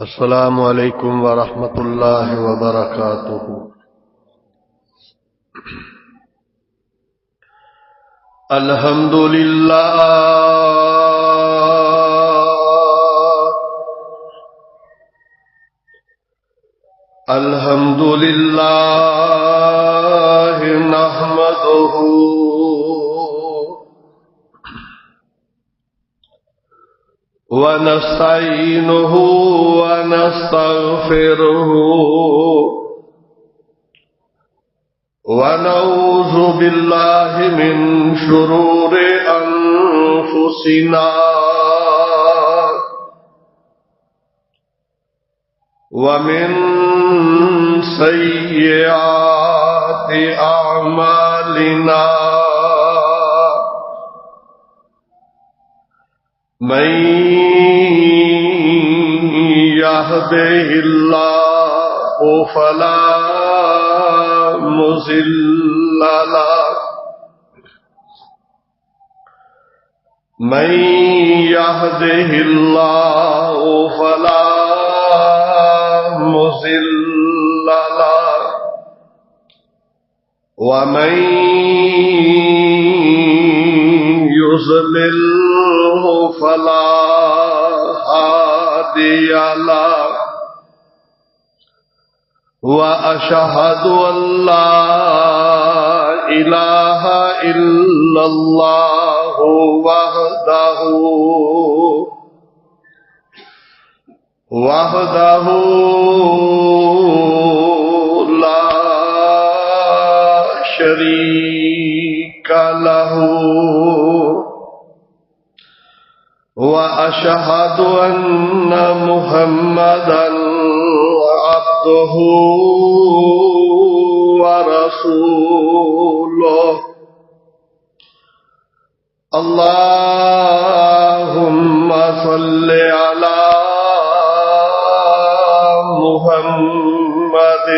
السلام علیکم ورحمۃ اللہ وبرکاتہ۔ الحمد للہ الحمد للہ نحمدہ ونستعینہ ونستغفرہ ونعوذ باللہ من شرور انفسنا ومن سیئات اعمالنا من يهده الله فلا مضل له من يهده الله فلا مضل له ومن يضلل فلا هادي له وأشهد أن لا إله إلا الله وحده لا شريك له وأشهد أن محمدًا عبده ورسوله اللهم صل على محمد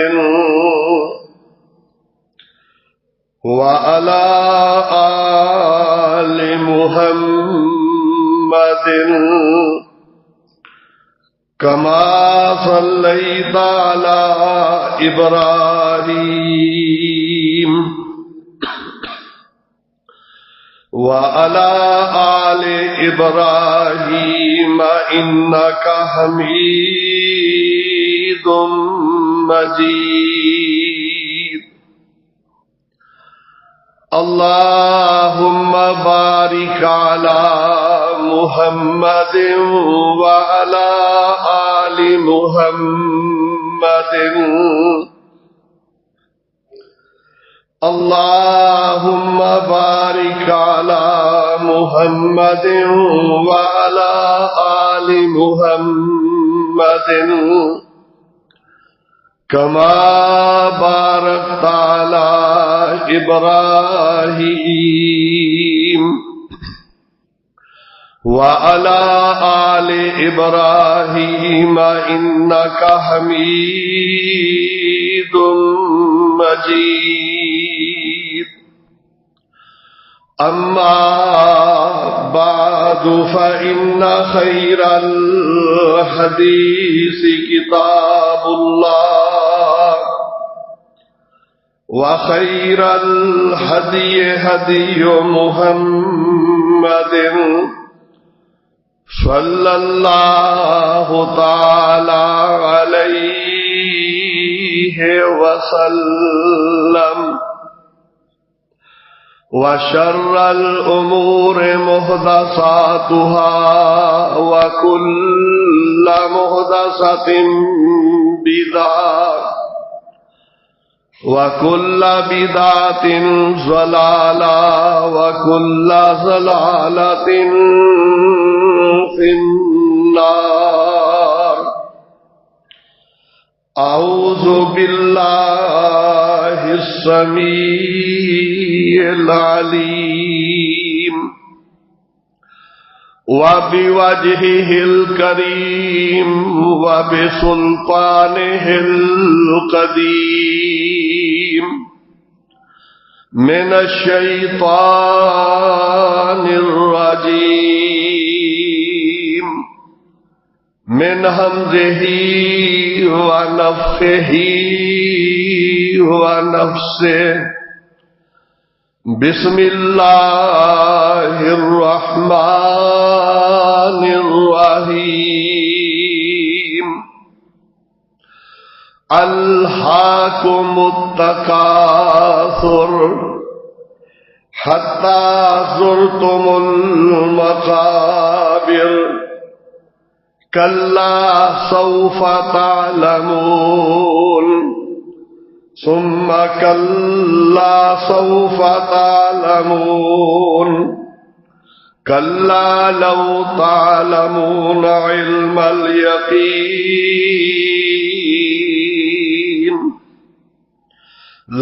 وعلى آل محمد كما صليت على إبراهيم وعلى آل إبراهيم إنك حميد مجيد اللهم بارك على محمد وعلى آل محمد اللهم بارك على محمد وعلى آل محمد كما باركت على إبراهيم وعلى آل إبراهيم إنك حميد مجيد أما بعد فإن خير الحديث كتاب الله وخير الهدي هدي محمد صلى الله تعالى عليه وسلم وشر الأمور محدثاتها وكل محدثة بدعة وكل بدعة ضلالة وكل ضلالة في النار أعوذ بالله السميع العليم وبوجهه الكريم وبسلطانه القديم من الشيطان الرجيم من حمزه ونفخه ونفسه بسم اللہ الرحمن الرحیم الہاکم التکاثر حتی زرتم المقابر کلا سوف تعلمون ثم کلا سوف تعلمون کلا لو تعلمون علم الیقین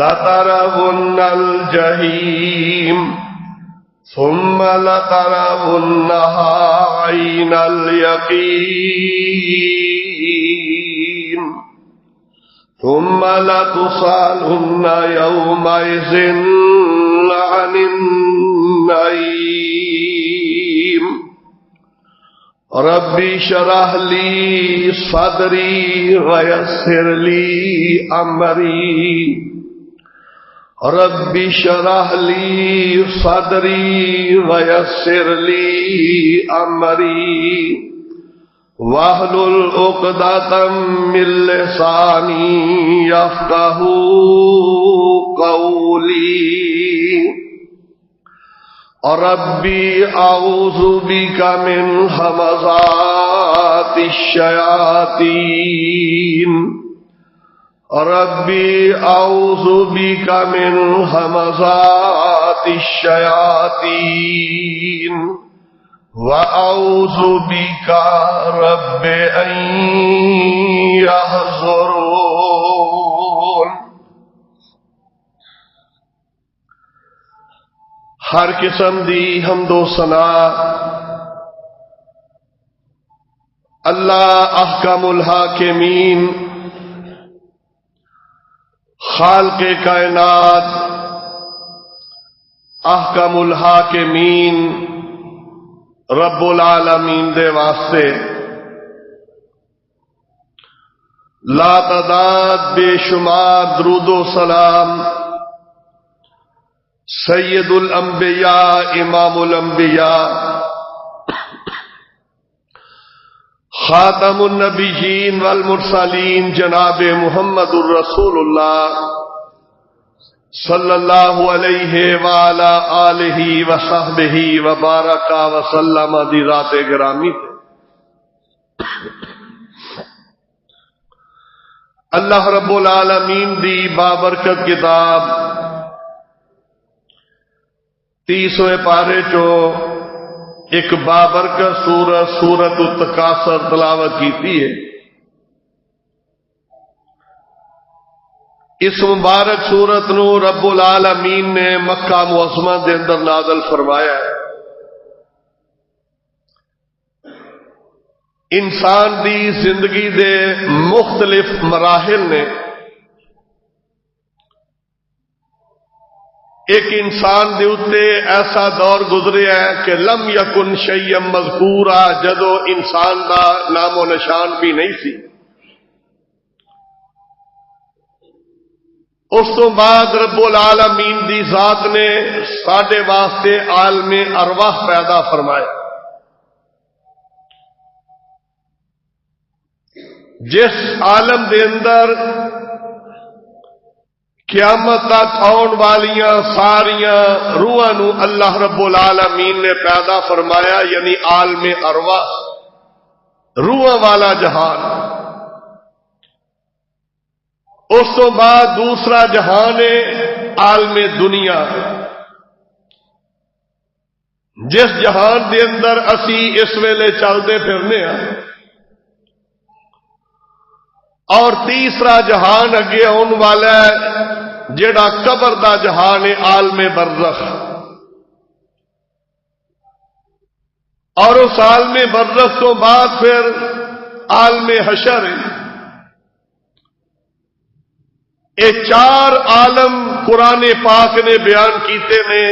لترون الجحیم ثم لترونها عین الیقین ثم لتسألن يومئذ عن النعیم رب اشرح لي صدری ويسر لي امری رب اشرح لي صدری ويسر لي امری واحلل عقدۃ من لسانی یفقہوا قولی ربی اعوذ بک من ھمزات الشیاطین ربی اعوذ بک من ھمزات الشیاطین وَأَعُوذُ بِكَ رَبِّ أَن يَحْضُرُونَ ہر قسم دی حمد و ثنا اللہ احکم الحاکمین خالق کائنات احکم الحاکمین رب العالمین دے واسطے لا تعداد بے شمار درود و سلام سید الانبیاء امام الانبیاء خاتم النبیین والمرسلین جناب محمد الرسول اللہ صلی اللہ علیہ وعلا آلہ وصحبہ وبارک وسلم دی ذات گرامی تھے. اللہ رب العالمین دی بابرکت کتاب 30ویں پارے چو ایک بابرکت سورت التکاثر تلاوت کیتی ہے. اس مبارک سورت نو رب العالمین نے مکہ معظمہ دے اندر نازل فرمایا ہے. انسان دی زندگی دے مختلف مراحل نے ایک انسان دے اتے ایسا دور گزریا ہے کہ لم یکن شیئا مذکورا جدو انسان دا نام و نشان بھی نہیں سی. اس تو بعد رب العالمین دی ذات نے ساڈے واسطے عالم ارواح پیدا فرمایا جس عالم دے اندر قیامت تک آن والیاں ساریاں روحاں نو اللہ رب العالمین نے پیدا فرمایا، یعنی عالم ارواح روحاں والا جہان. اس تو بعد دوسرا جہان ہے عالم دنیا، جس جہان دے اندر اسی اس ویلے چلتے پھرنے ہیں. اور تیسرا جہان اگے آن والا ہے جڑا قبر دا جہان ہے عالم برزخ. اور اس عالم برزخ تو بعد پھر عالم حشر ہے. یہ چار عالم قرآن پاک نے بیان کیتے نے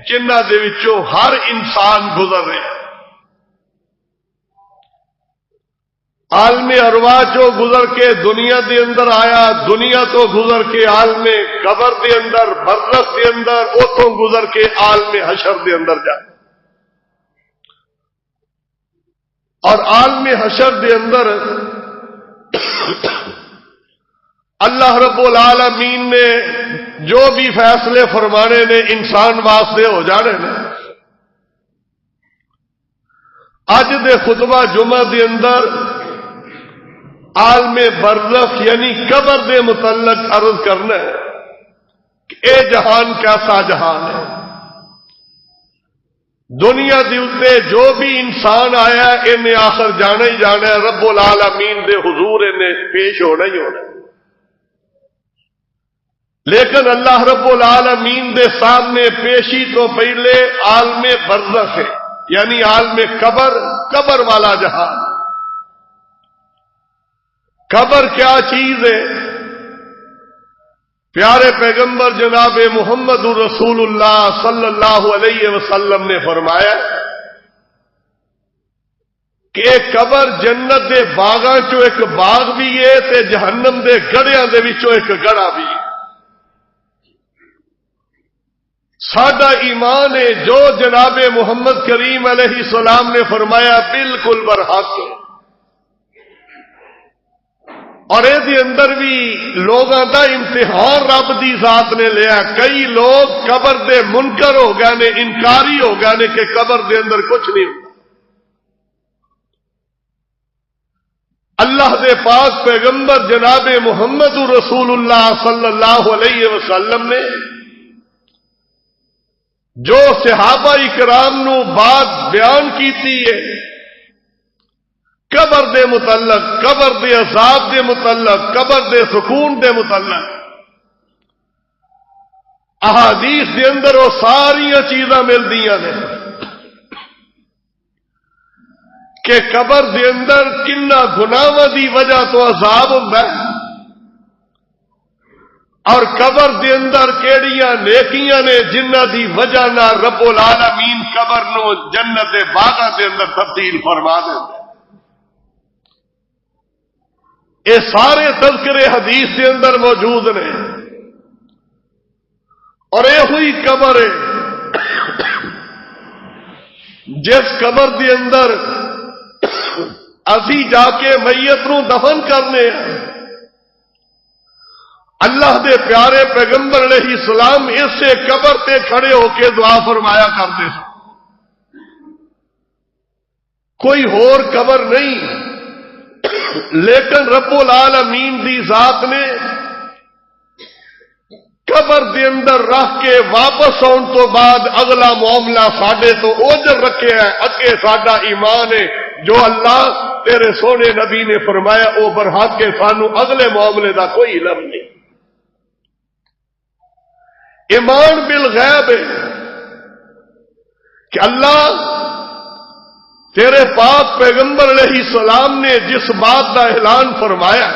جنہ دے وچوں ہر انسان گزر رہا ہے. عالم ارواح چو گزر کے دنیا دے اندر آیا، دنیا تو گزر کے عالم قبر دے اندر، برزخ دے اندر، اتوں گزر کے عالم حشر دے اندر جا، اور عالم حشر دے اندر اللہ رب العالمین نے جو بھی فیصلے فرمانے نے انسان واسطے ہو جانے نے۔ اج دے خطبہ جمعہ دے اندر عالم برزخ یعنی قبر دے متعلق عرض کرنا ہے کہ اے جہان کیسا جہان ہے۔ دنیا دے اوتے جو بھی انسان آیا انہیں آخر جانا ہی جانا ہے، رب العالمین دے حضور انہیں پیش ہونا ہی ہونا ہے۔ لیکن اللہ رب العالمین دے سامنے پیشی تو پہلے عالم برزخ ہے، یعنی عالم قبر والا جہان۔ قبر کیا چیز ہے؟ پیارے پیغمبر جناب محمد رسول اللہ صلی اللہ علیہ وسلم نے فرمایا کہ ایک قبر جنت دے باغاں چو ایک باغ بھی ہے تے جہنم دے گڑھیاں دے وچوں ایک گڑھا بھی ہے۔ ساڈا ایمان ہے جو جناب محمد کریم علیہ السلام نے فرمایا بالکل برحق ہے، اور یہ اندر بھی لوگوں کا امتحان رب دی ذات نے لیا۔ کئی لوگ قبر دے منکر ہو گئے نے، انکاری ہو گئے نے کہ قبر دے اندر کچھ نہیں ہوتا۔ اللہ دے پاک پیغمبر جناب محمد رسول اللہ صلی اللہ علیہ وسلم نے جو صحابہ کرام نو بات بیان کیتی ہے قبر دے متعلق، قبر دے عذاب دے متعلق، قبر دے سکون دے متعلق، احادیث دے اندر وہ ساری چیزاں ملدیاں نے کہ قبر دے اندر کنا گناہاں دی وجہ تو عذاب ہوندا ہے، اور قبر دے اندر کیڑیاں نیکیاں نے جنہ دی وجہ نہ رب العالمین قبر نو جنت دے باغاں دے اندر تبدیل فرما دیندا ہے۔ یہ سارے تذکرے حدیث کے اندر موجود نے، اور یہ ہوئی قبر ہے جس قبر کے اندر اسی جا کے میت نو دفن کرنے ہیں۔ اللہ دے پیارے پیغمبر علیہ السلام اسے قبر تے کھڑے ہو کے دعا فرمایا کرتے ہیں۔ کوئی اور قبر نہیں، لیکن رب العالمین دی ذات نے قبر دے اندر رکھ کے واپس آن تو بعد اگلا معاملہ ساڈے تو اوجر رکھے ہے، اگے ساڈا ایمان ہے جو اللہ تیرے سونے نبی نے فرمایا او برحق کے، سانو اگلے معاملے دا کوئی علم نہیں۔ ایمان بالغیب ہے کہ اللہ تیرے پاک پیغمبر علیہ السلام نے جس بات کا اعلان فرمایا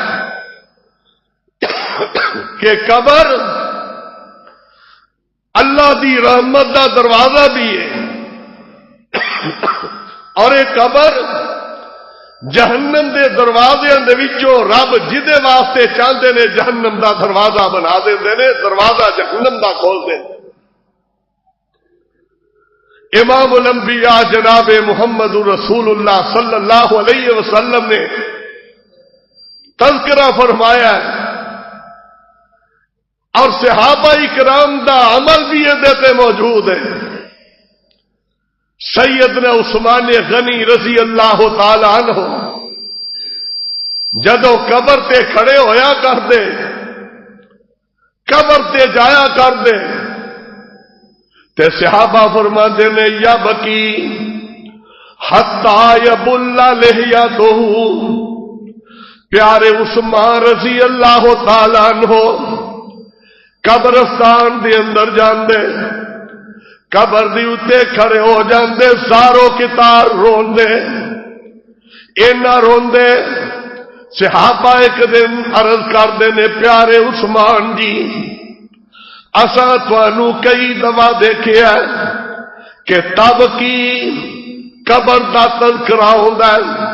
کہ قبر اللہ دی رحمت دا دروازہ بھی ہے، اور یہ قبر جہنم دے دروازے دے وچوں رب جدے واسطے چاہتے نے جہنم دا دروازہ بنا دیندے نے، دروازہ جہنم دا کھول دیندے۔ امام الانبیاء جناب محمد رسول اللہ صلی اللہ علیہ وسلم نے تذکرہ فرمایا ہے، اور صحابہ کرام دا عمل بھی یہ موجود ہے۔ سیدنا عثمان غنی رضی اللہ تعالی عنہ جدو قبر تے کھڑے ہویا کرتے، قبر تے جایا کرتے تے صحابہ فرماتے نے یا بکی حتی یبل لحیتہ، پیارے عثمان رضی اللہ تعالی عنہ قبرستان دے اندر جاندے، قبر دی اتے کھڑے ہو جاندے، سارو کتار روندے، اینا روندے صحابہ ایک دن عرض کردے نے پیارے عثمان جی اساں تانوں کئی دفعہ دیکھیا کہ تب کی قبر دا تذکرہ ہوندا ہے،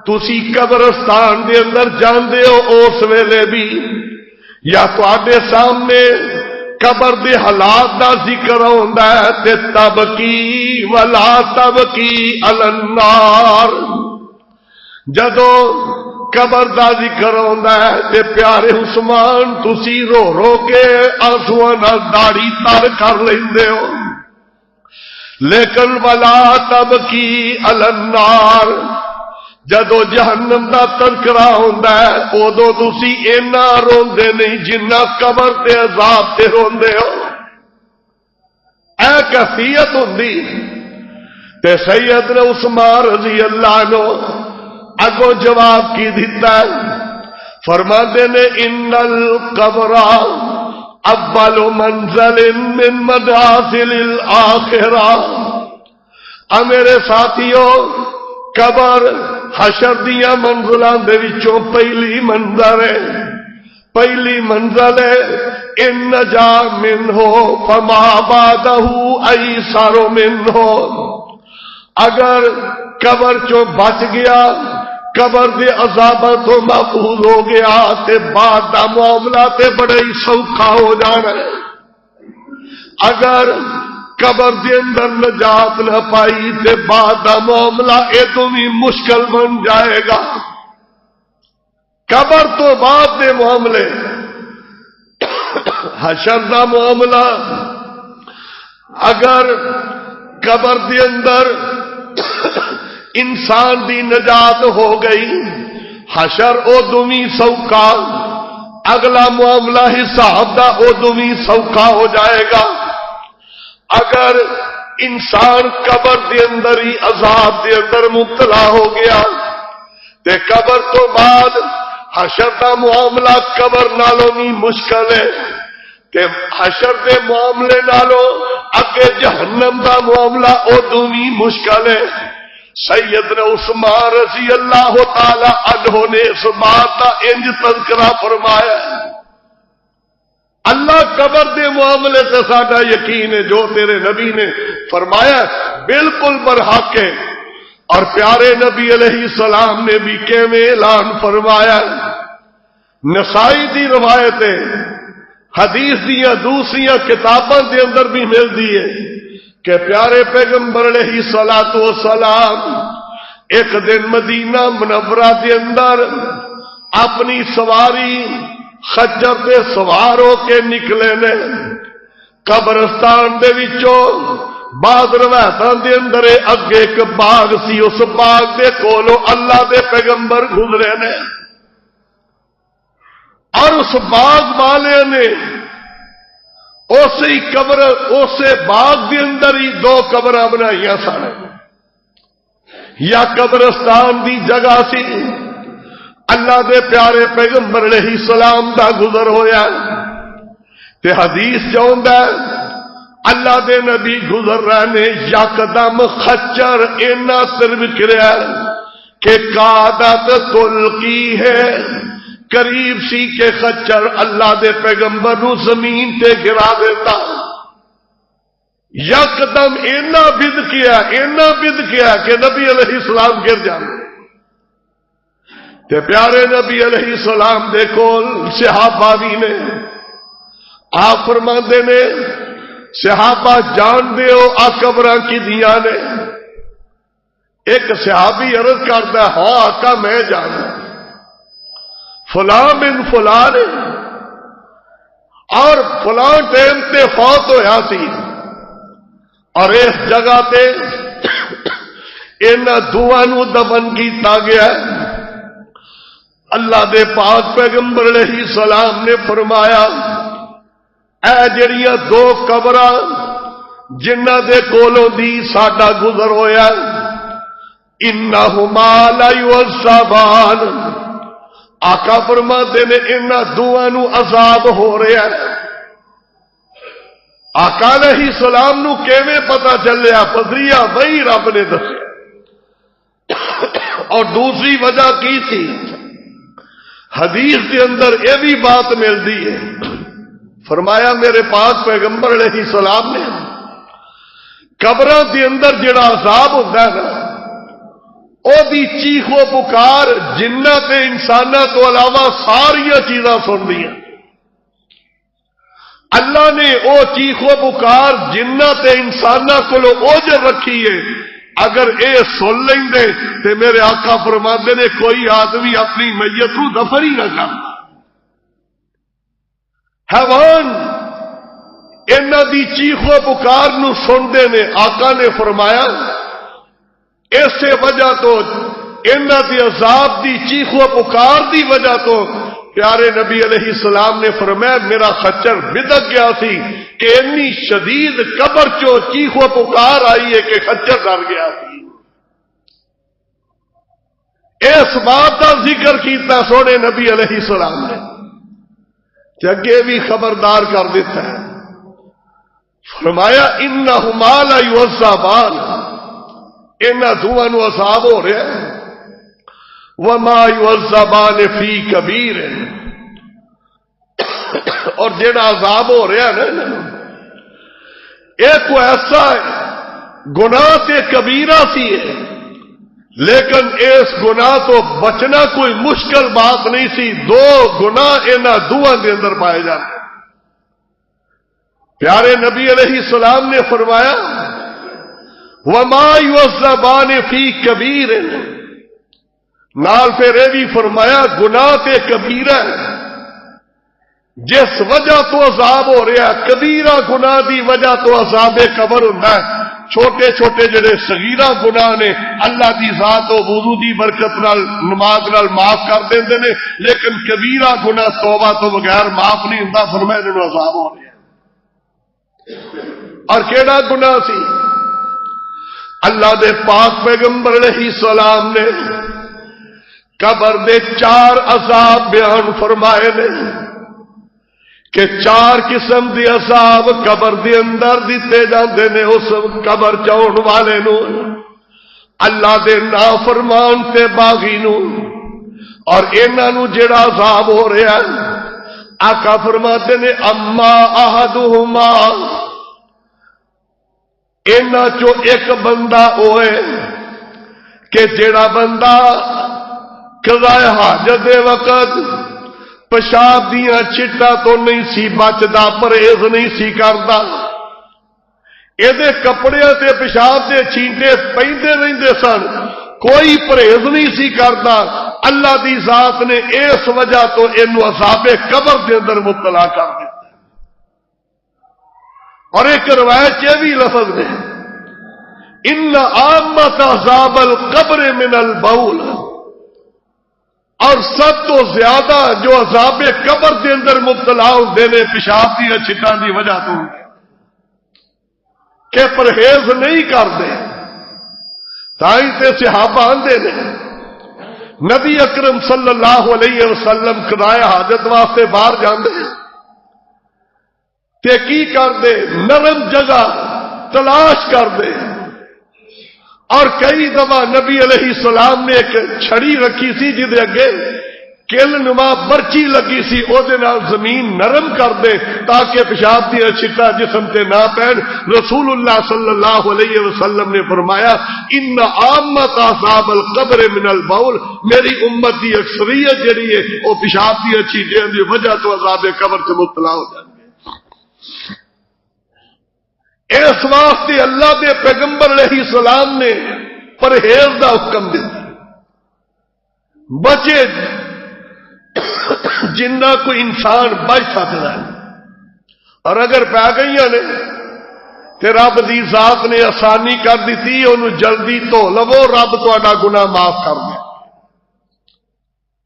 تسی قبرستان دے اندر جاندے ہو اس ویلے بھی یا تواڈے سامنے قبر دے حالات دا ذکر ہوندا ہے تے تبکی ولا تبکی علی النار، جدو قبر دا ذکر ہوندا ہے تے پیارے عثمان تسی رو رو کے آنسواں نال داڑھی تر کر لیندے ہو، لیکن ولا تبکی علی النار جدو جہنم دا تذکرہ ہوندا ہے ادو تسی اینا روندے نہیں جنہ قبر تے عذاب تے روندے ہو۔ اے کیفیت ہوندی تے سیدنا عثمان رضی اللہ عنہ اگو جواب کی دیتا ہے، فرماتے نے ان القبر اول منزل من منازل الاخرہ، میرے ساتھیو قبر حشر دیا منزلاں دے وچوں پہلی منزل ہے، پہلی منزل ہے ان نجا منہ فما بعدہ ایسر منہ، اگر قبر چوں بچ گیا قبر دے عذاباں تو محفوظ ہو گیا تے بعد دا معاملہ تے بڑا ہی سوکھا ہو جانا ہے، اگر قبر دے اندر نجات نہ پائی تے بعد دا معاملہ ادوں بھی مشکل بن جائے گا۔ قبر تو بعد دے معاملے حشر دا معاملہ اگر قبر دے اندر انسان دی نجات ہو گئی حشر ادوں بھی سوکھا، اگلا معاملہ حساب دا ادوں بھی سوکھا ہو جائے گا۔ اگر انسان قبر دے اندر ہی عذاب دے اندر مبتلا ہو گیا تے قبر تو بعد حشر دا معاملہ قبر نالوں بھی مشکل ہے تے حشر دے معاملے نالوں اگے جہنم دا معاملہ ادوں بھی مشکل ہے۔ سیدنا عثمان رضی اللہ تعالی عنہ نے اس بات کا انج تذکرہ فرمایا، اللہ قبر دے معاملے سے ساڈا یقین ہے جو تیرے نبی نے فرمایا بالکل برحق ہے، اور پیارے نبی علیہ السلام نے بھی کیویں اعلان فرمایا۔ نسائی دی روایت ہے، حدیث دیاں دوسریاں کتاباں دے اندر بھی ملتی ہے کہ پیارے پیغمبر علیہ الصلوۃ والسلام ایک دن مدینہ منورہ دے اندر اپنی سواری خچر پہ سوار ہو کے نکلے نے، قبرستان دے وچوں بعض روایتاں دے اندر اگے ایک باغ سی، اس باغ دے کولوں اللہ دے پیغمبر گزرے نے، اور اس باغ والے نے اسی قبر اسے باغ کے اندر ہی دو قبراں بنائیاں سن، یا قبرستان دی جگہ سی، اللہ دے پیارے پیغمبر علیہ السلام دا گزر ہویا تے حدیث چاہندا ہے اللہ دے نبی گزر رہے نے، یکدم خچر اینا سر وکھریا کہ قادت تلقی ہے، قریب سی کہ خچر اللہ دے پیغمبر نو زمین تے گرا دیتا، یکدم اینا بد کیا کہ نبی علیہ السلام گر جاندے تے پیارے نبی علیہ السلام دے کول صحابہ بھی نے، آپ فرماندے نے صحابہ جان دے ہو آ قبراں کی دیاں نے؟ ایک صحابی عرض کرتا ہے ہاں آقا میں جانا، فلاں بن فلاں اور فلاں ٹائم تے فوت ہویا سی، اور اس جگہ تے انہاں دوواں نو دفن کیتا گیا۔ اللہ دے پاک پیغمبر علیہ السلام نے فرمایا اے جڑیاں دو قبراں جنہاں دے کولوں دی ساڈا گزر ہویا، انہما لا یعذبان، آقا فرماتے نے انہاں دوواں نو عذاب ہو رہا ہے۔ آقا علیہ السلام نو کیویں پتہ چلیا؟ فضریہ وہی رب نے دسیا۔ اور دوسری وجہ کی تھی؟ حدیث کے اندر یہ بھی بات ملتی ہے، فرمایا میرے پاک پیغمبر علیہ السلام نے قبراں کے اندر جڑا عذاب ہوتا ہے نا او دی چیخو پکار جنہ تے انسانہ تو علاوہ ساری چیزاں سن دیا. اللہ نے او چیخو پکار جنہ تے انسانہ کو اوجر رکھی ہے. اگر اے سن لیں دے تے میرے آقا فرماندے نے کوئی آدمی اپنی میت کو دفن ہی نہ کرتا. حیوان انہاں دی چیخو پکار نو سنتے نے. آقا نے فرمایا اسے وجہ تو انہاں دی عذاب دی چیخو پکار دی وجہ تو پیارے نبی علیہ السلام نے فرمایا میرا خچر بدک گیا سی کہ اتنی شدید قبر چو چیخو پکار آئی ہے کہ خچر ڈر گیا سی. اس بات کا ذکر کیتا سونے نبی علیہ السلام نے اگے بھی خبردار کر دیتا ہے. فرمایا انہما لا یعذبان انہاں دوواں نو عذاب ہو رہا ہے. وما یعذبان فی کبیر اور جڑا عذاب ہو رہا ہے نا ایک کو ایسا ہے گناہ تے کبیرہ سی ہے لیکن اس گناہ تو بچنا کوئی مشکل بات نہیں سی. دو گناہ انہاں دوواں دے اندر پائے جاتے. پیارے نبی علیہ السلام نے فرمایا وما یعذبان فی کبیر نال پھر یہ بھی فرمایا گناہ تے کبیرہ جس وجہ تو عذاب ہو رہا ہے. کبیرہ گناہ دی وجہ تو عذاب قبر ہوتا ہے. چھوٹے چھوٹے جڑے صغیرہ گناہ نے اللہ دی ذات و وضو دی برکت نال نماز نال معاف کر دیندے نے لیکن کبیرہ گناہ توبہ تو بغیر معاف نہیں ہوندا. فرمایا انہاں نوں عذاب ہو رہا ہے. اور کیڑا گناہ سی؟ اللہ دے پاک پیغمبر علیہ السلام نے قبر دے 4 عذاب بیان فرمائے نے کہ 4 قسم دی عذاب قبر دے اندر دیتے جاندے نے اس قبر چاؤن والے نو اللہ دے نافرمان تے باغی نو. اور انہاں نو جڑا عذاب ہو رہا ہے آقا فرماتے نے اما احدہما انہاں چو ایک بندہ ہوئے کہ جڑا بندہ قضاء حاجت دے وقت پیشاب دیاں چٹا تو نہیں سی بچدا پرہیز نہیں سی کردا. ایدے کپڑے تے پیشاب دے چینٹے پیندے رہندے سن کوئی پرہیز نہیں سی کردا. اللہ دی ذات نے اس وجہ تو اینو عذاب قبر دے اندر مبتلا کر دیا. اور ایک روایت یہ بھی لفظ ہے ان عامت عذاب القبر من البول اور سب تو زیادہ جو عذاب قبر دے اندر مبتلا ہوندے نے پیشاب دی چھٹاں دی وجہ تو کہ پرہیز نہیں کرتے. تائیں تے صحابہ آندے نے نبی اکرم صلی اللہ علیہ وسلم قضاء حاجت واسطے باہر جاندے تے کی کر دے نرم جگہ تلاش کر دے. اور کئی دفعہ نبی علیہ السلام نے ایک چھڑی رکھی سی جدے اگے کل نما برچی لگی سی او دے نال زمین نرم کر دے تاکہ پیشاب دی چھٹا جسم تے نہ پہن. رسول اللہ صلی اللہ علیہ وسلم نے فرمایا ان عامت عذاب القبر من البول میری امت دی اکثریت جڑی ہے او پیشاب دی چھٹے دی وجہ تو عذاب قبر سے مبتلا ہو جاتی. اس واسطے اللہ دے پیغمبر علیہ السلام نے پرہیز دا حکم دیا. بچے جنہ کو انسان بچ سکتا ہے اور اگر پی گئی نے تو رب دی ذات نے آسانی کر دیتی انہوں جلدی دھو لو رب تہاڈا گناہ معاف کر دے.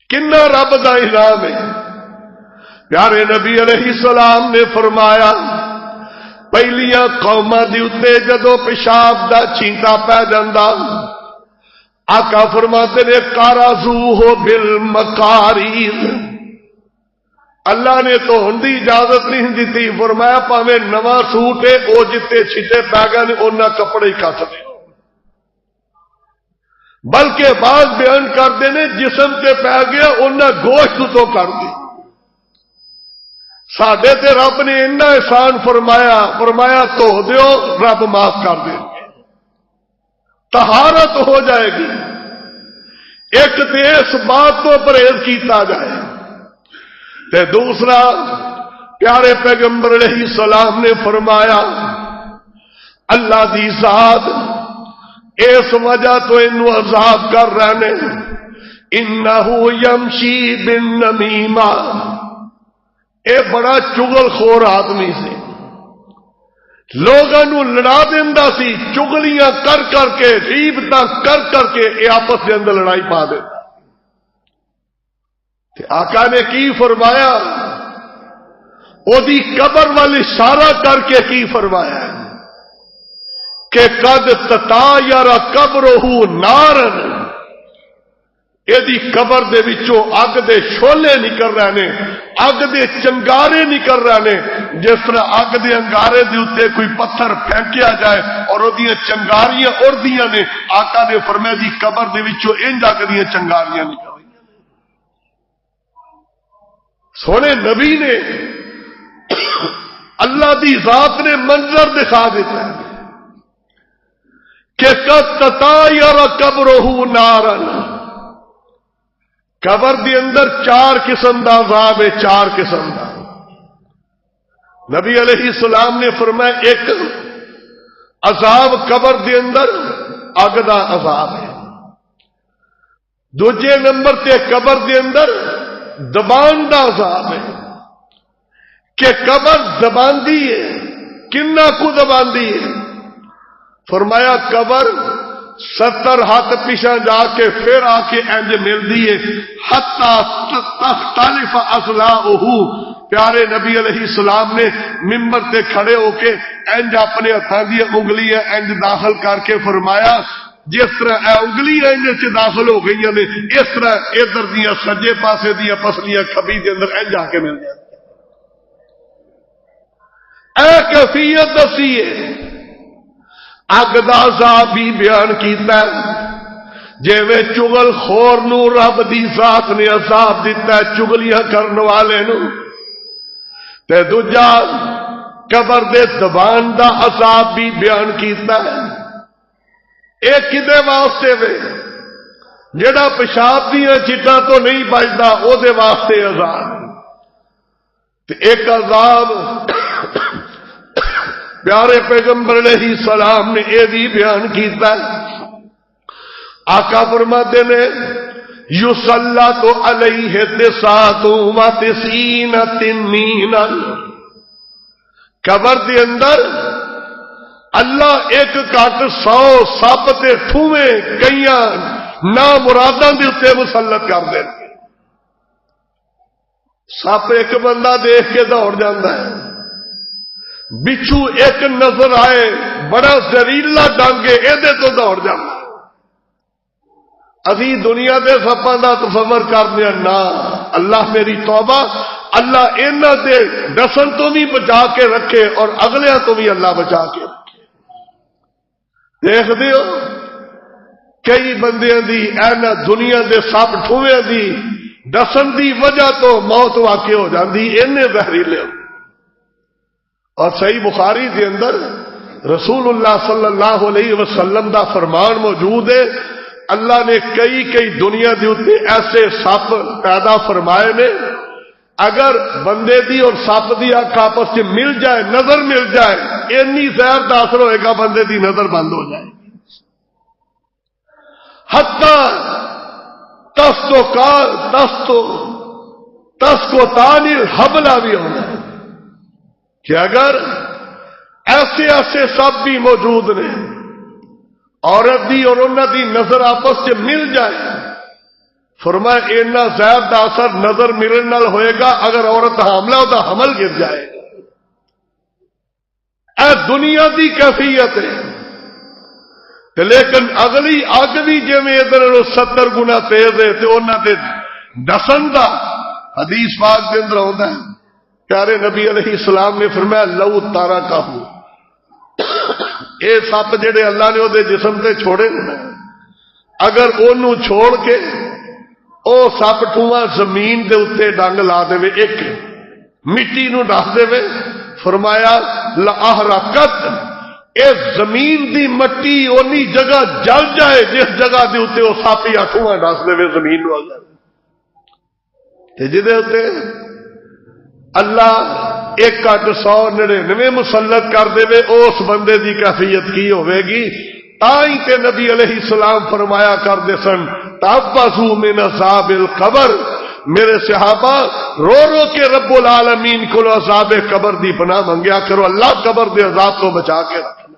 کنا رب دا انعام ہے. پیارے نبی علیہ السلام نے فرمایا پہلیاں قوماں دی اتے جدو پیشاب دا چینٹا پہ جاندا آقا فرماتے نے قارضوہ بالمقاریر اللہ نے تو ہن دی اجازت نہیں دیتی. فرمایا پاویں نواں سوٹ ہے او جتے چھٹے پی گئے نے انہاں کپڑے ہی کٹ دے. بلکہ بعض بیان کرتے ہیں جسم تے پی گیا انہاں گوشت تو کر دی. ساڈے تے رب نے اتنا احسان فرمایا دھو دیو رب معاف کر دے طہارت ہو جائے گی. ایک تو اس بات تو پرہیز کیتا جائے، تے دوسرا پیارے پیغمبر علیہ السلام نے فرمایا اللہ دی ذات اس وجہ تو انہوں عذاب کر رہے ہیں، انہو یمشی بالنمیمہ، اے بڑا چگل خور آدمی سے، لوگوں نو لڑا دیندا سی، چگلیاں کر کر کے، غیبتاں کر کر کے اے آپس کے اندر لڑائی پا دیتا۔ آقا نے کی فرمایا، او دی قبر والی اشارہ کر کے کی فرمایا کہ قد تطایر قبرہ نارن، اے دی قبر دے وچوں اگ دے شولے نکل رہے نے، اگ دے چنگارے نکل رہے نے، جس طرح اگ دے انگارے دے اوتے کوئی پتھر پھینکیا جائے اور اودیاں چنگاریاں اڑدیاں نے، آقا نے فرمایا دی قبر دے وچوں انج اگ دیاں چنگاریاں نکل رہی ہیں۔ سونے نبی نے اللہ دی ذات نے منظر دکھا دیتا ہے کہ قد تطایر قبرہ نارن، قبر دی اندر چار قسم دا عذاب ہے، چار قسم دا۔ نبی علیہ السلام نے فرمایا ایک عذاب قبر دی اندر اگ دا عذاب ہے، دوجے نمبر تے قبر دی اندر دبان دا عذاب ہے کہ قبر دباندی ہے، کنا کو دباندی ہے؟ فرمایا قبر 70 ہاتھ پیچھے جا کے پھر آ کے انج ملدی ہے، حتی تختلف اضلاعہ، پیارے نبی علیہ السلام نے ممبر تے کھڑے ہو کے انج اپنے ہاتھاں دی انگلیاں انج داخل کر کے فرمایا جس طرح اے انگلیاں انج داخل ہو گئی نے، اس طرح ادھر دیاں سجے پاسے دیاں پسلیاں کھبی دے اندر انج آ کے مل جائے۔ اے کیفیت دسی ہے، اگ دا عذاب بھی بیان کیتا ہے، جویں چگل خور نو رب دی ذات نے عذاب دیتا ہے چگلیاں کرن والے نو، تے دوجا قبر دے دبان دا عذاب بھی بیان کیتا ہے۔ ایک کدے واسطے وے جڑا پیشاب دیاں چٹاں تو نہیں بچدا او دے واسطے عذاب، تے ایک عذاب پیارے پیغمبر علیہ السلام نے یہ بھی بیان کیتا ہے، آقا فرماتے نے یسلط علیہ تسعۃ و تسعین تنینا، قبر دے اندر اللہ ایک کٹ 100 سپ تے ٹھویں کئیاں نا مراداں دے اوتے مسلط کر دے۔ سپ ایک بندہ دیکھ کے دوڑ جاندا ہے، بچھو ایک نظر آئے بڑا زہریلا ڈنگ ہے یہ تو دوڑ جانا۔ ابھی دنیا دے سپاں دا تصور کرنے نا، اللہ میری توبہ، اللہ انہاں دے ڈسن تو بھی بچا کے رکھے اور اگلیاں تو بھی اللہ بچا کے رکھے۔ دیکھ دیو کئی بندیاں دی اینا دنیا دے سپ ٹھویں دی ڈسن دی وجہ تو موت واقع ہو جاندی، اینے زہریلے۔ اور صحیح بخاری کے اندر رسول اللہ صلی اللہ علیہ وسلم دا فرمان موجود ہے، اللہ نے کئی دنیا دے اوتے ایسے سپ پیدا فرمائے نے، اگر بندے دی اور سپ دی اکھ آپس میں مل جائے، نظر مل جائے، اینی زہر دا اثر ہوئے گا بندے دی نظر بند ہو جائے۔ حتی تسکو تانی الحبلہ بھی ہونا ہے کہ اگر ایسے سب بھی موجود نے، عورت دی اور انہاں دی نظر آپس سے مل جائے، فرمایا اینا زہر دا اثر نظر ملن نال ہوئے گا اگر عورت حاملہ ہو تو حمل گر جائے گا۔ اے دنیا دی کیفیت ہے، لیکن اگلی اگ بھی جویں ادھر 70 گنا تیز ہے تے انہاں دے ڈسن دا حدیث پاک دے اندر آندا ہے، پیارے نبی علیہ السلام نے فرمایا لو تارا کہو، اے سپ جڑے اللہ نے وہ جسم تے چھوڑے نا، اگر انہوں چھوڑ کے او سپ ٹھواں زمین دے اتے ڈنگ لا دے، ایک مٹی نو ڈس دے، فرمایا لأحرقت اس زمین دی مٹی اونی جگہ جل جائے جس جگہ دے اتنے وہ سپ یا ٹھواں ڈس دے زمین نو اگر جہدے اتنے اللہ 199 مسلط کر دے اس بندے دی کیفیت کی ہوے گی؟ تائی تے نبی علیہ السلام فرمایا کرتے سن تحفظوا من عذاب القبر، میرے صحابہ رو رو کے رب العالمین کو عذاب قبر دی پناہ منگیا کرو، اللہ قبر دے عذاب کو بچا کے رکھنا۔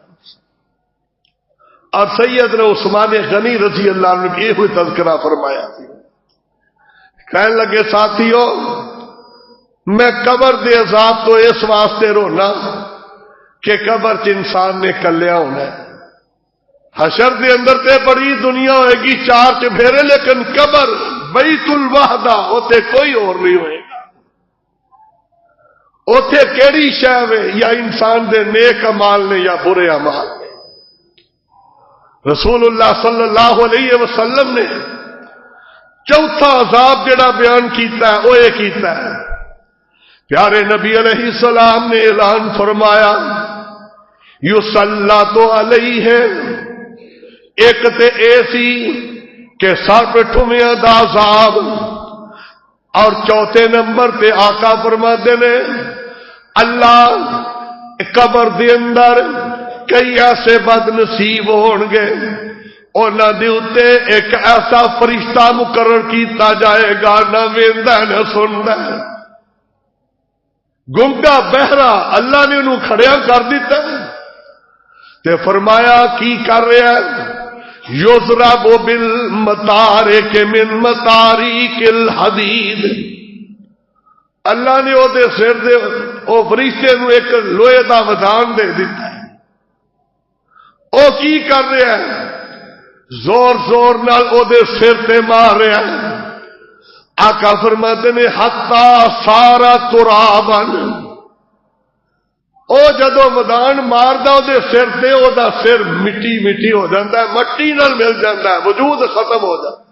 اور سیدنا عثمان غنی رضی اللہ عنہ نے یہ تذکرہ فرمایا، کہنے لگے ساتھیو میں قبر دے عذاب تو اس واسطے رونا کہ قبر چ انسان نے کلیا ہونا ہے، حشر دے اندر تے بڑی دنیا ہوئے گی چار چفیرے، لیکن قبر بیت الوحدہ اوتے کوئی اور نہیں ہوئے گا۔ اوتے کیڑی شے وے؟ یا انسان دے نیک اعمال نے یا برے اعمال نے۔ رسول اللہ صلی اللہ علیہ وسلم نے چوتھا عذاب جڑا بیان کیتا ہے وہ یہ کیتا ہے، پیارے نبی علیہ السلام نے اعلان فرمایا یصلّۃ علیہ، ایک تے ایسی کہ سر پہ ٹھویاں دا عذاب، اور چوتھے نمبر تے آقا فرماتے نے اللہ قبر دے اندر کئی ایسے بد نصیب ہون گے انہاں دے اوتے ایک ایسا فرشتہ مقرر کیتا جائے گا نہ ویندا نہ سندا، گنگا بہرا اللہ نے انہوں کھڑیا کر دیتا تے فرمایا کی کر رہا ہے؟ یضرب بالمطارق من مطارق الحدید، اللہ نے وہ دے سر دے او فرشتے نو ایک لوہے دا ودان دے دیتا ہے، او کی کر رہا ہے؟ زور زور نال او دے سر تے مار رہا ہے۔ آقا فرماتے نے حتی سارا ترابن، او جدو ودان ماردا او دے سر تے او دا سر مٹی مٹی ہو جاتا ہے، مٹی نال مل جاتا ہے، وجود ختم ہو جاتا ہے۔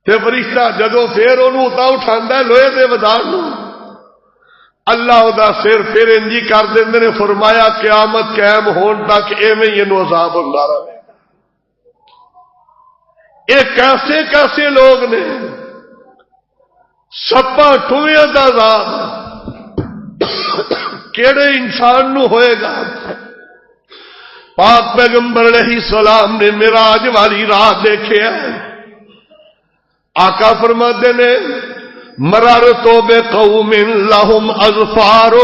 تے فرشتہ جدو پھر اونوں اتا اٹھاندا ہے لوہے دے ودان نو، اللہ او دا سر پھر انجی کر دیندے نے، فرمایا قیامت قائم ہون تک ایویں ہی اینوں عذاب ہوندا رہے۔ یہ کیسے کیسے لوگ نے، سپا ٹویاں دا عذاب کیڑے انسان نو ہوئے گا؟ پاک پیغمبر علیہ السلام نے معراج والی رات دیکھے ہے، آقا فرماتے نے مررت بقوم لهم اظفار،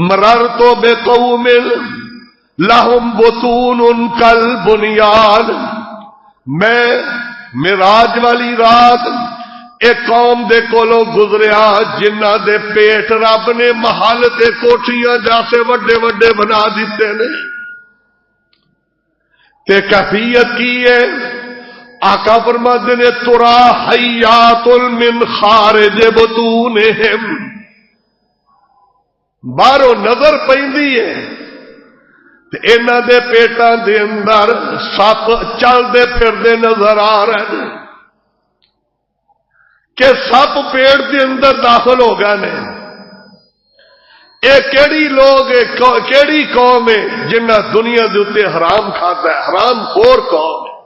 مررت بقوم لهم بطون كالبنيان، میں معراج والی رات ایک قوم دے کولوں گزریا جنہ دے پیٹ رب نے محل تے کوٹھیاں جیسے وڈے وڈے بنا دیتے نے، تے کیفیت کی ہے؟ آقا فرماتے نے ترا حیات من خارج بطونہم، باہروں نظر پیندی ہے تے انہاں دے پیٹاں دے اندر سپ چلدے پھردے نظر آ رہے ہیں کہ سپ پیٹ دے اندر داخل ہو گئے نے۔ اے کیڑی لوگ کیڑی قوم ہے جنہ دنیا دے اوتے حرام کھاتا ہے، حرام خور قوم ہے،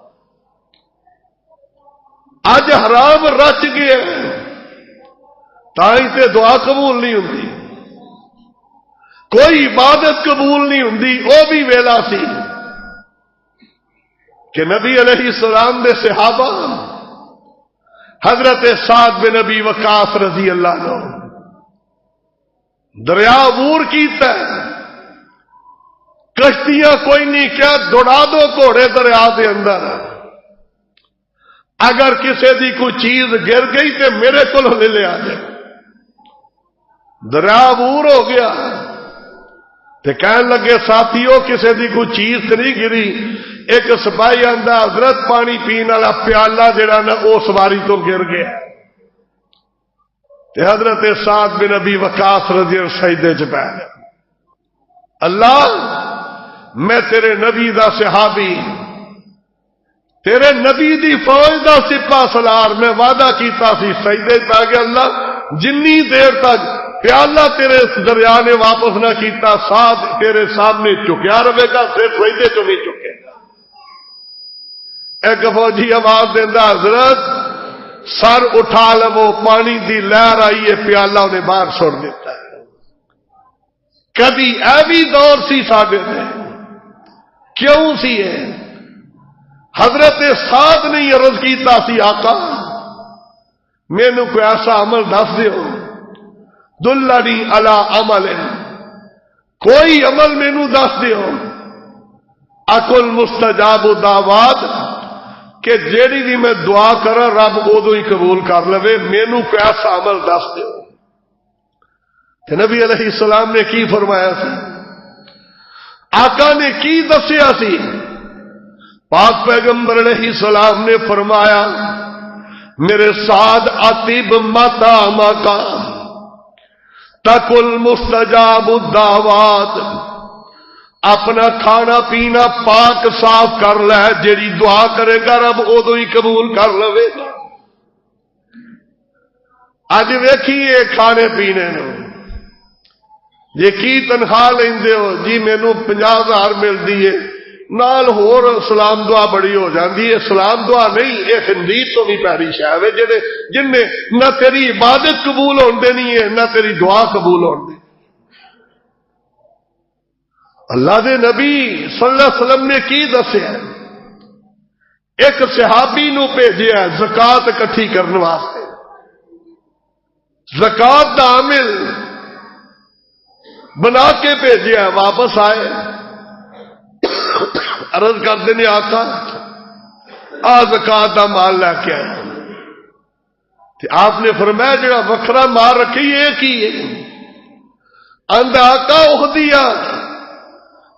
اج حرام رچ گیا تائی تے دعا قبول نہیں ہوندی، کوئی عبادت قبول نہیں ہوندی۔ وہ بھی ویلا سی کہ نبی علیہ السلام دے صحابہ حضرت سعد بن ابی وقاص رضی اللہ عنہ دریا عبور کیتا ہے، کشتیاں کوئی نہیں، کیا دوڑا دو گھوڑے دریا دے اندر، اگر کسی دی کوئی چیز گر گئی تے میرے کو لے لے آ جائے۔ دریا عبور ہو گیا تے کہنے لگے ساتھیوں کسی دی کوئی چیز تے نہیں گری، ایک سپاہی آندا حضرت پانی پین والا پیالہ جڑا نا او سواری تو گر گیا، تے حضرت سعد بن ابی وقاص رضی اللہ سجدے چ پے گئے، اللہ میں تیرے نبی دا صحابی، تیرے نبی دی فوج دا سپاہ سالار، میں وعدہ کیتا سی، سجدے پہ گیا اللہ جنی دیر تک پیالہ تیرے دریا نے واپس نہ کیتا، ساتھ تیرے سامنے چکیا رہے گا، صرف سجدے چ نہیں چکے گا۔ ایک فوجی آواز دینا، حضرت سر اٹھا لو، پانی دی لہر آئی ہے، پیالہ انہیں باہر سٹ دیتا ہے۔ کبھی اے بھی دور سی ساڈے تے، کیوں سی ہے؟ حضرت سعد نے عرض کیتا سی، آقا مینوں کوئی ایسا عمل دس دیو، دلنی علی عمل، کوئی عمل مینوں دس دیو، اکل مستجاب دعوات، کہ جیڑی بھی میں دعا کرا رب ادو ہی قبول کر لے، مینوں کوئی ایسا عمل دس دیو۔ کہ نبی علیہ السلام نے کی فرمایا سی؟ آقا نے کی دسیا سی؟ پاک پیغمبر علیہ السلام نے فرمایا، میرے ساتھ اطیب مطعما کا تکل مستجاب الدعوات، اپنا کھانا پینا پاک صاف کر لے، جیڑی دعا کرے گا رب ادو ہی قبول کر لے گا۔ اج ویکھیے کھانے پینے نو، جی کی تنخواہ لیندے ہو؟ جی مینوں 50,000 ملتی ہے، نال ہور سلام دعا بڑی ہو جاندی ہے۔ سلام دعا نہیں، یہ خندید تو بھی پیاری شاہ ہے، جن نے نہ تیری عبادت قبول ہون دینی ہے، نہ تیری دعا قبول ہون دینی۔ اللہ دے نبی صلی اللہ علیہ وسلم نے کی دسیا؟ ایک صحابی نو بھیجیا زکات اکٹھی کرنے واسطے، زکات دا عامل بنا کے بھیجیا، واپس آئے، عرض کرتے نے آقا آ زکات دا مال لے کے آیا۔ آپ نے فرمایا جڑا وکھرا مال رکھی یہ کی ہے؟ اند آقا اخدیا،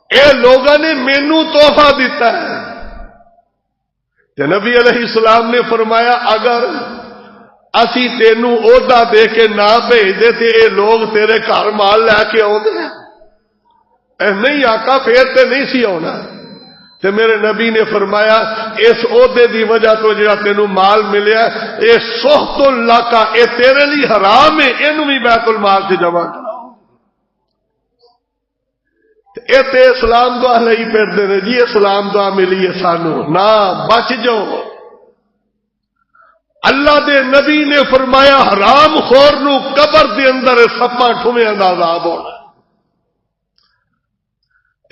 اے لوگوں نے مینوں تحفہ دیتا ہے۔ تے نبی علیہ السلام نے فرمایا اگر اسی تینوں عہدہ دے کے نہ بھیج دے تے اے لوگ تیرے گھر مال لے کے آتے ہیں؟ نہیں آقا پھر تے نہیں سی آنا۔ تے میرے نبی نے فرمایا اس عہدے دی وجہ تو جڑا تینوں مال ملیا اے سخت اللہ کا، اے تیرے لیے حرام ہے، اینوں بھی بیت المال سے جمع کراؤ۔ اے تے اسلام دعا لئی پھردے نے جی، اسلام دعا ملی ہے سانو، نہ بچ جاؤ۔ اللہ دے نبی نے فرمایا حرام خور نو قبر دے اندر سپاں ٹھومیاں دا عذاب ہونا۔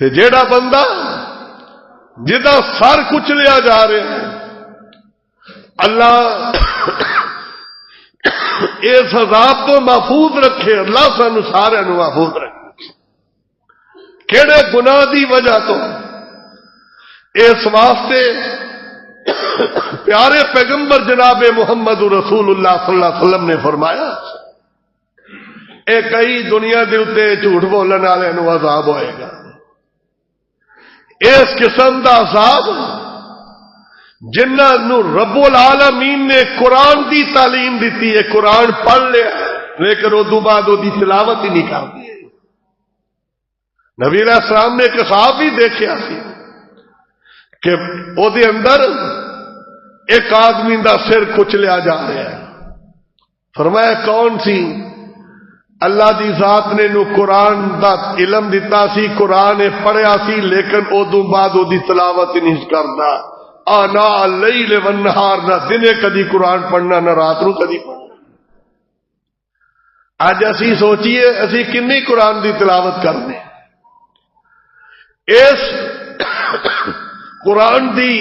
تے جیڑا بندہ جدا سر کچلیا جا رہا ہے، اللہ اس عذاب تو محفوظ رکھے، اللہ سانو سارے نو محفوظ رکھے۔ کیڑے گناہ دی وجہ تو؟ اس واسطے پیارے پیغمبر جناب محمد رسول اللہ صلی اللہ علیہ وسلم نے فرمایا اے کئی دنیا دے اوتے جھوٹ بولن والے نو عذاب ہوئے گا۔ اس قسم دا عذاب جنہاں نو رب العالمین نے قرآن دی تعلیم دیتی ہے، قرآن پڑھ لیا لیکن ادو بعد وہ تلاوت ہی نہیں کرتے۔ نبی علیہ السلام نے ایک خواب بھی دیکھا سی کہ او دے اندر ایک آدمی دا سر کچلیا جا رہا ہے۔ فرمایا کون سی؟ اللہ دی ذات نے نو قرآن دا علم دیتا سی، قرآن پڑھیا سی لیکن ادو بعد وہ تلاوت نہیں کرتا۔ آنا اللیل والنہار، نہ دنے کدی قرآن پڑھنا نہ رات نو کدی پڑھنا۔ اج اسی سوچیے اسی کنی قرآن دی تلاوت کرنے؟ اس قرآن دی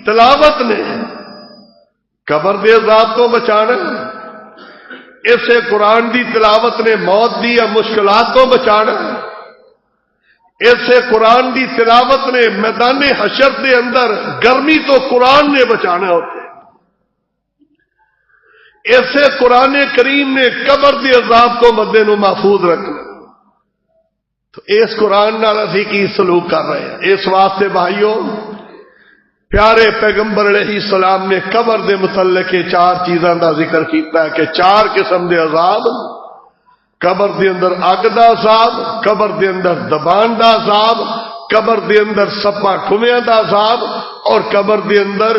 تلاوت نے قبر دے عذاب تو بچانا، اسے قرآن دی تلاوت نے موت دی یا مشکلات تو بچانا، اسے قرآن دی تلاوت نے میدان حشر دے اندر گرمی تو قرآن نے بچانا ہوتے، اسے قرآن کریم نے قبر دے عذاب تو مدے نو محفوظ رکھنا۔ تو اس قرآن نال اسی کی سلوک کر رہے ہیں؟ اس واسطے بھائیوں پیارے پیغمبر علیہ السلام نے قبر دے متعلق چار چیزاں دا ذکر کیتا ہے کہ چار قسم دے عذاب، قبر دے اندر اگ دا عذاب، قبر دے اندر دبان دا عذاب، قبر دے اندر سپاں ٹھومیاں دا عذاب، اور قبر دے اندر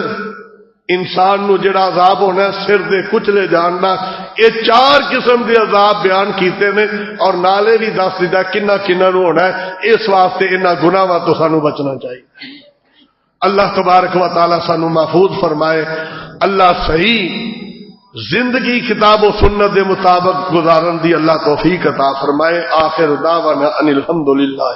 انسان نو جڑا عذاب ہونا ہے سر دے کچلے جاننا، یہ 4 قسم دے عذاب بیان کیتے نے، اور نالے بھی دس دیتا کنہ کنہ نو ہونا ہے۔ اس واسطے انہاں گناہاں تو سانو بچنا چاہیے۔ اللہ تبارک و تعالی سانو محفوظ فرمائے، اللہ صحیح زندگی کتاب و سنت دے مطابق گزارن دی اللہ توفیق عطا فرمائے۔ آخر دعوانا ان الحمدللہ۔